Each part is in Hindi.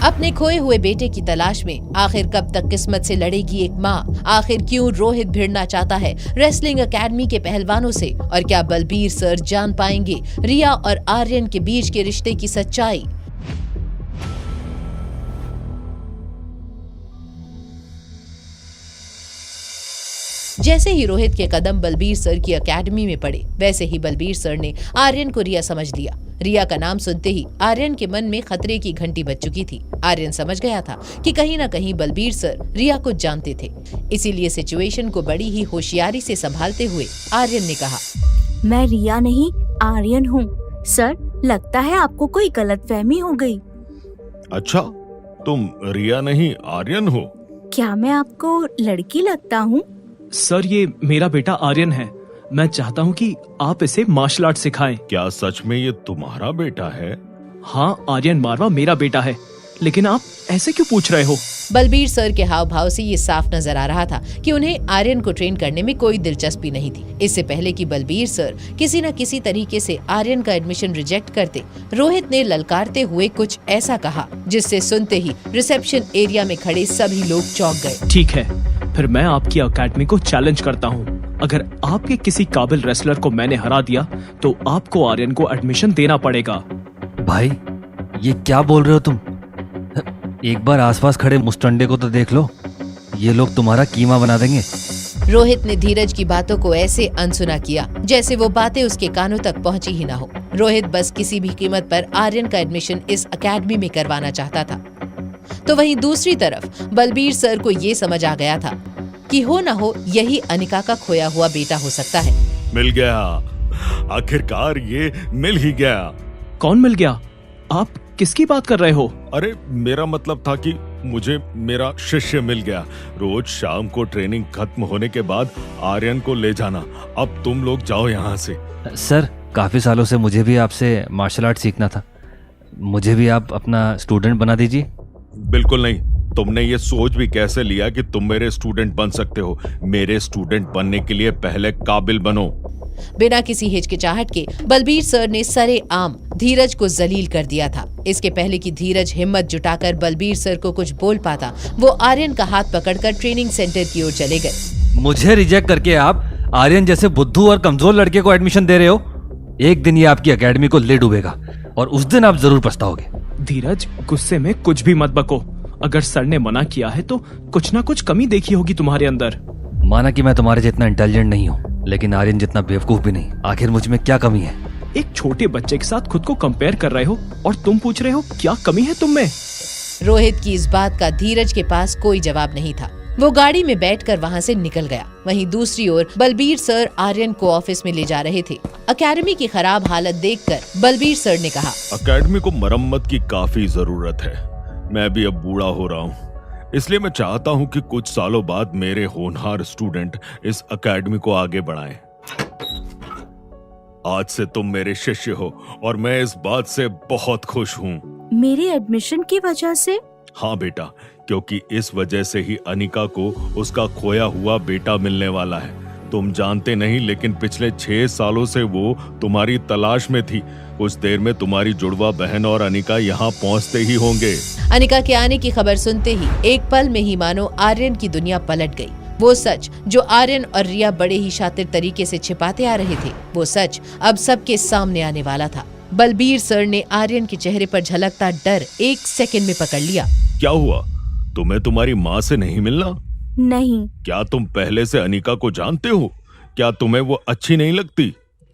अपने खोए हुए बेटे की तलाश में आखिर कब तक किस्मत से लड़ेगी एक माँ। आखिर क्यों रोहित भिड़ना चाहता है रेसलिंग एकेडमी के पहलवानों से, और क्या बलबीर सर जान पाएंगे रिया और आर्यन के बीच के रिश्ते की सच्चाई। जैसे ही रोहित के कदम बलबीर सर की एकेडमी में पड़े, वैसे ही बलबीर सर ने आर्यन को रिया समझ लिया। रिया का नाम सुनते ही आर्यन के मन में खतरे की घंटी बज चुकी थी। आर्यन समझ गया था कि कहीं न कहीं बलबीर सर रिया को जानते थे, इसीलिए सिचुएशन को बड़ी ही होशियारी से संभालते हुए आर्यन ने कहा, मैं रिया नहीं आर्यन हूँ। सर, लगता है आपको कोई गलतफहमी हो गई। अच्छा, तुम रिया नहीं आर्यन हो? क्या मैं आपको लड़की लगता हूँ? सर, ये मेरा बेटा आर्यन है। मैं चाहता हूँ कि आप इसे मार्शल आर्ट सिखाएं। क्या सच में ये तुम्हारा बेटा है? हाँ, आर्यन मारवा मेरा बेटा है, लेकिन आप ऐसे क्यों पूछ रहे हो? बलबीर सर के हाव भाव से ये साफ नजर आ रहा था कि उन्हें आर्यन को ट्रेन करने में कोई दिलचस्पी नहीं थी। इससे पहले कि बलबीर सर किसी न किसी तरीके से आर्यन का एडमिशन रिजेक्ट करते, रोहित ने ललकारते हुए कुछ ऐसा कहा जिससे सुनते ही रिसेप्शन एरिया में खड़े सभी लोग चौंक गए। ठीक है, फिर मैं आपकी एकेडमी को चैलेंज करता हूँ। अगर आपके किसी काबिल रेसलर को मैंने हरा दिया तो आपको आर्यन को एडमिशन देना पड़ेगा। भाई, ये क्या बोल रहे हो तुम? एक बार आसपास खड़े मुस्टंडे को तो देख लो, ये लोग तुम्हारा कीमा बना देंगे। रोहित ने धीरज की बातों को ऐसे अनसुना किया जैसे वो बातें उसके कानों तक पहुंची ही ना हो। रोहित बस किसी भी कीमत पर आर्यन का एडमिशन इस एकेडमी में करवाना चाहता था। तो वहीं दूसरी तरफ बलबीर सर को ये समझ आ गया था कि हो ना हो यही अनिका का खोया हुआ बेटा हो सकता है। मिल गया, आखिरकार ये मिल ही गया। कौन मिल गया? आप किसकी बात कर रहे हो? अरे, मेरा मतलब था कि मुझे मेरा शिष्य मिल गया। रोज शाम को ट्रेनिंग खत्म होने के बाद आर्यन को ले जाना। अब तुम लोग जाओ यहाँ से। सर, काफी सालों से मुझे भी आपसे मार्शल आर्ट सीखना था। मुझे भी आप अपना स्टूडेंट बना दीजिए। बिल्कुल नहीं। तुमने ये सोच भी कैसे लिया कि तुम मेरे स्टूडेंट बन सकते हो? मेरे स्टूडेंट बनने के लिए पहले काबिल बनो। बिना किसी हिचकिचाहट के बलबीर सर ने सरेआम धीरज को जलील कर दिया था। इसके पहले कि धीरज हिम्मत जुटाकर बलबीर सर को कुछ बोल पाता, वो आर्यन का हाथ पकड़कर ट्रेनिंग सेंटर की ओर चले गए। मुझे रिजेक्ट करके आप आर्यन जैसे बुद्धू और कमजोर लड़के को एडमिशन दे रहे हो? एक दिन ये आपकी एकेडमी को ले डूबेगा और उस दिन आप जरूर पछताओगे। धीरज, गुस्से में कुछ भी मत बको। अगर सर ने मना किया है तो कुछ ना कुछ कमी देखी होगी तुम्हारे अंदर। माना कि मैं तुम्हारे जितना इंटेलिजेंट नहीं हूँ, लेकिन आर्यन जितना बेवकूफ भी नहीं। आखिर मुझ में क्या कमी है? एक छोटे बच्चे के साथ खुद को कंपेयर कर रहे हो और तुम पूछ रहे हो क्या कमी है तुम में? रोहित की इस बात का धीरज के पास कोई जवाब नहीं था। वो गाड़ी में बैठकर वहाँ से निकल गया। वहीं दूसरी ओर बलबीर सर आर्यन को ऑफिस में ले जा रहे थे। एकेडमी की खराब हालत देखकर बलबीर सर ने कहा, एकेडमी को मरम्मत की काफी जरूरत है। मैं भी अब बूढ़ा हो रहा हूँ, इसलिए मैं चाहता हूँ कि कुछ सालों बाद मेरे होनहार स्टूडेंट इस एकेडमी को आगे बढ़ाएं। आज से तुम मेरे शिष्य हो और मैं इस बात से बहुत खुश हूँ। मेरे एडमिशन की वजह से? हाँ बेटा, क्योंकि इस वजह से ही अनिका को उसका खोया हुआ बेटा मिलने वाला है। तुम जानते नहीं, लेकिन पिछले 6 सालों से वो तुम्हारी तलाश में थी। कुछ देर में तुम्हारी जुड़वा बहन और अनिका यहाँ पहुँचते ही होंगे। अनिका के आने की खबर सुनते ही एक पल में ही मानो आर्यन की दुनिया पलट गई। वो सच जो आर्यन और रिया बड़े ही शातिर तरीके से छिपाते आ रहे थे, वो सच अब सबके सामने आने वाला था। बलबीर सर ने आर्यन के चेहरे पर झलकता डर 1 सेकंड में पकड़ लिया। क्या हुआ? तुम्हें तुम्हारी माँ से नहीं मिलना? नहीं। क्या तुम पहले से अनिका को जानते हो? क्या तुम्हें वो अच्छी नहीं लगती?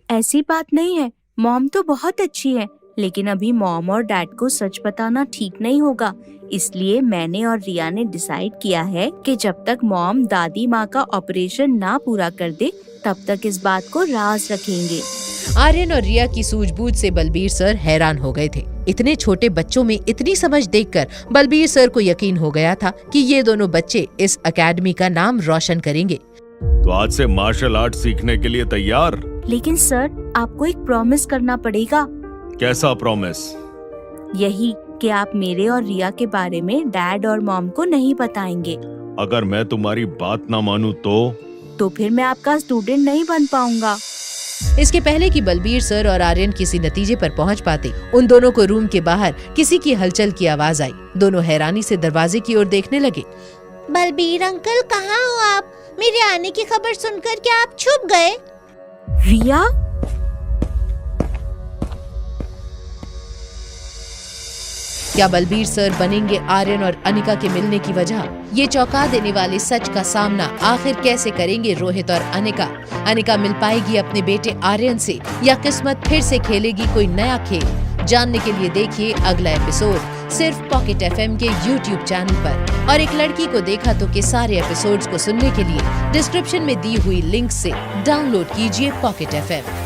ऐसी बात नहीं है, मॉम तो बहुत अच्छी है, लेकिन अभी मॉम और डैड को सच बताना ठीक नहीं होगा। इसलिए मैंने और रिया ने डिसाइड किया है कि जब तक मॉम दादी माँ का ऑपरेशन ना पूरा कर दे, तब तक इस बात को राज रखेंगे। आर्यन और रिया की सूझबूझ से बलबीर सर हैरान हो गए थे। इतने छोटे बच्चों में इतनी समझ देखकर बलबीर सर को यकीन हो गया था कि ये दोनों बच्चे इस एकेडमी का नाम रोशन करेंगे। तो आज से मार्शल आर्ट सीखने के लिए तैयार? लेकिन सर, आपको एक प्रॉमिस करना पड़ेगा। कैसा प्रॉमिस? यही कि आप मेरे और रिया के बारे में डैड और मॉम को नहीं बताएंगे। अगर मैं तुम्हारी बात ना मानूं तो फिर मैं आपका स्टूडेंट नहीं बन पाऊंगा। इसके पहले कि बलबीर सर और आर्यन किसी नतीजे पर पहुंच पाते, उन दोनों को रूम के बाहर किसी की हलचल की आवाज आई। दोनों हैरानी से दरवाजे की ओर देखने लगे। बलबीर अंकल, कहाँ हो आप? मेरे आने की खबर सुनकर क्या आप छुप गए? रिया, क्या बलबीर सर बनेंगे आर्यन और अनिका के मिलने की वजह? ये चौंका देने वाले सच का सामना आखिर कैसे करेंगे रोहित और अनिका? अनिका मिल पाएगी अपने बेटे आर्यन से या किस्मत फिर से खेलेगी कोई नया खेल? जानने के लिए देखिए अगला एपिसोड सिर्फ पॉकेट एफएम के YouTube चैनल पर। और एक लड़की को देखा तो के सारे एपिसोड्स को सुनने के लिए डिस्क्रिप्शन में दी हुई लिंक से डाउनलोड कीजिए पॉकेट एफएम।